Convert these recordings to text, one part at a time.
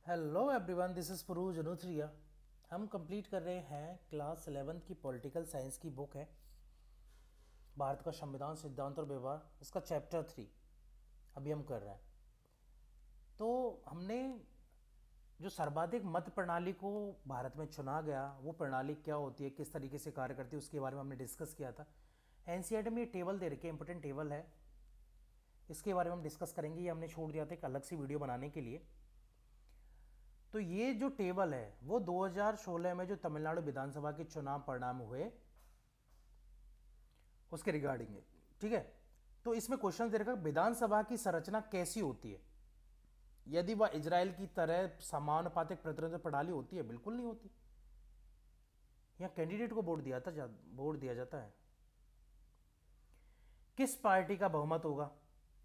Hello everyone, this is फरूज अनुथरिया। हम कंप्लीट कर रहे हैं क्लास 11th की पॉलिटिकल साइंस की बुक है भारत का संविधान सिद्धांत और व्यवहार, इसका चैप्टर 3 अभी हम कर रहे हैं। तो हमने जो सर्वाधिक मत प्रणाली को भारत में चुना गया, वो प्रणाली क्या होती है, किस तरीके से कार्य करती है, उसके बारे में हमने डिस्कस किया था। एनसीईआरटी में ये टेबल दे रखे, इंपॉर्टेंट टेबल है, इसके बारे में हम डिस्कस करेंगे। ये हमने छोड़ दिया था एक अलग सी वीडियो बनाने के लिए। तो ये जो टेबल है वो 2016 में जो तमिलनाडु विधानसभा के चुनाव परिणाम हुए उसके रिगार्डिंग है, ठीक है। तो इसमें क्वेश्चन दे रखा विधानसभा की संरचना कैसी होती है, यदि वह इजराइल की तरह समानुपातिक प्रतिनिधित्व प्रणाली होती है। बिल्कुल नहीं होती। यहां कैंडिडेट को वोट दिया जाता है। किस पार्टी का बहुमत होगा,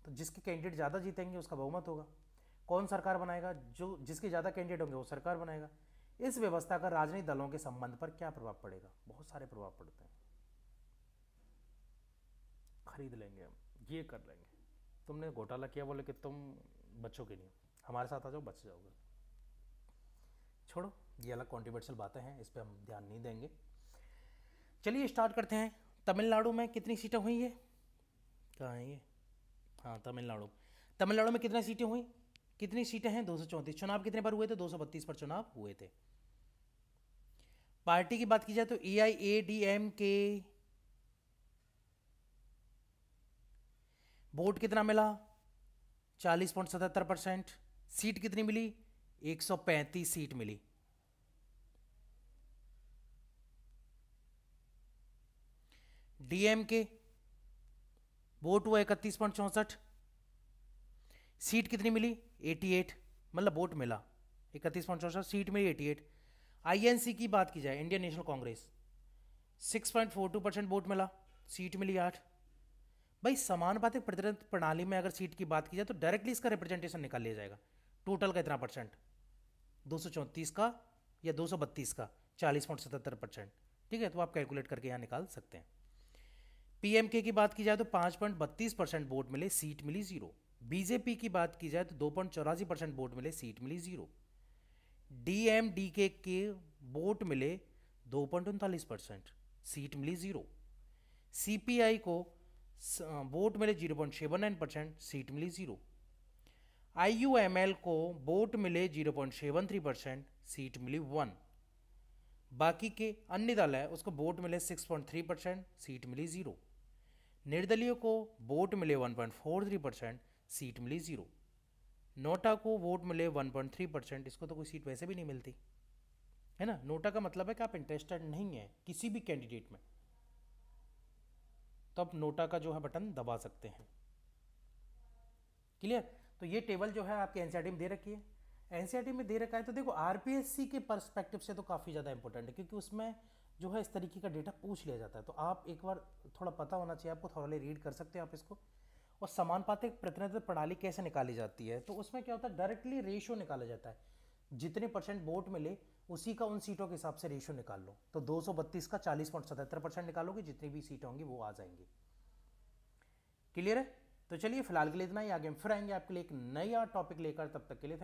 तो जिसके कैंडिडेट ज्यादा जीतेंगे उसका बहुमत होगा। कौन सरकार बनाएगा, जो जिसके ज्यादा कैंडिडेट होंगे वो सरकार बनाएगा। इस व्यवस्था का राजनीतिक दलों के संबंध पर क्या प्रभाव पड़ेगा। बहुत सारे प्रभाव पड़ते हैं। खरीद लेंगे हम, ये कर लेंगे। तुमने घोटाला किया बोले कि तुम बच्चोगे नहीं, हमारे साथ आ जाओ, बच जाओगे। छोड़ो, ये अलग कॉन्ट्रोवर्शियल बातें हैं, इस पर हम ध्यान नहीं देंगे। चलिए स्टार्ट करते हैं। तमिलनाडु में कितनी सीटें हुई है, कहाँ है ये, हाँ तमिलनाडु। तमिलनाडु में कितनी सीटें हुई, कितनी सीटें हैं, 234। चुनाव कितने पर हुए थे, 232 पर चुनाव हुए थे। पार्टी की बात की जाए तो AIADMK वोट कितना मिला, 40.77%। सीट कितनी मिली, 135 सीट मिली। DMK वोट हुआ 31.64, सीट कितनी मिली, 88, मतलब वोट मिला 31.64, सीट मिली 88। INC की बात की जाए, इंडियन नेशनल कांग्रेस, 6.42% वोट मिला, सीट मिली 8। भाई समानुपातिक प्रतिनिधित्व प्रणाली में अगर सीट की बात की जाए तो डायरेक्टली इसका रिप्रेजेंटेशन निकाल लिया जाएगा। टोटल का इतना परसेंट, 234 का या 232 का, 40.77%, ठीक है। तो आप कैलकुलेट करके यहां निकाल सकते हैं। PMK की बात की जाए तो 5.32% वोट मिले, सीट मिली 0। बीजेपी की बात की जाए तो 2.84% वोट मिले, सीट मिली 0। DMDK के वोट मिले 2.39%, सीट मिली 0। CPI को वोट मिले 0.79%, सीट मिली 0। IUML को वोट मिले 0.73%, सीट मिली 1। बाकी के अन्य दल है उसको वोट मिले 6.3%, सीट मिली 0। निर्दलीय को वोट मिले 1.43%, सीट मिली 0। नोटा को वोट मिले 1.3%, इसको तो कोई सीट वैसे भी नहीं मिलती है ना। नोटा का मतलब है कि आप इंटरेस्टेड नहीं है किसी भी कैंडिडेट में, तो आप नोटा का जो है बटन दबा सकते हैं। क्लियर। तो ये टेबल जो है आपके एनसीईआरटी में दे रखी है। एनसीईआरटी में दे रखा है तो देखो आरपीएससी के पर्सपेक्टिव से तो काफ़ी ज़्यादा इंपॉर्टेंट है, क्योंकि उसमें जो है इस तरीके का डेटा पूछ लिया जाता है। तो आप एक बार थोड़ा पता होना चाहिए आपको, थोड़ा रीड कर सकते हैं आप इसको। और समानुपातिक प्रतिनिधित्व प्रणाली कैसे निकाली जाती है, तो उसमें क्या होता है, डायरेक्टली रेशियो निकाला जाता है। जितने परसेंट वोट मिले उसी का उन सीटों के हिसाब से रेशियो निकाल लो। तो 232 का 40.77% निकालोगे, जितनी भी सीटें होंगी वो आ जाएंगी। क्लियर है। तो चलिए फिलहाल के लिए इतना ही, आगे हम फिर आएंगे आपके लिए एक नया टॉपिक लेकर। तब तक के लिए थैंक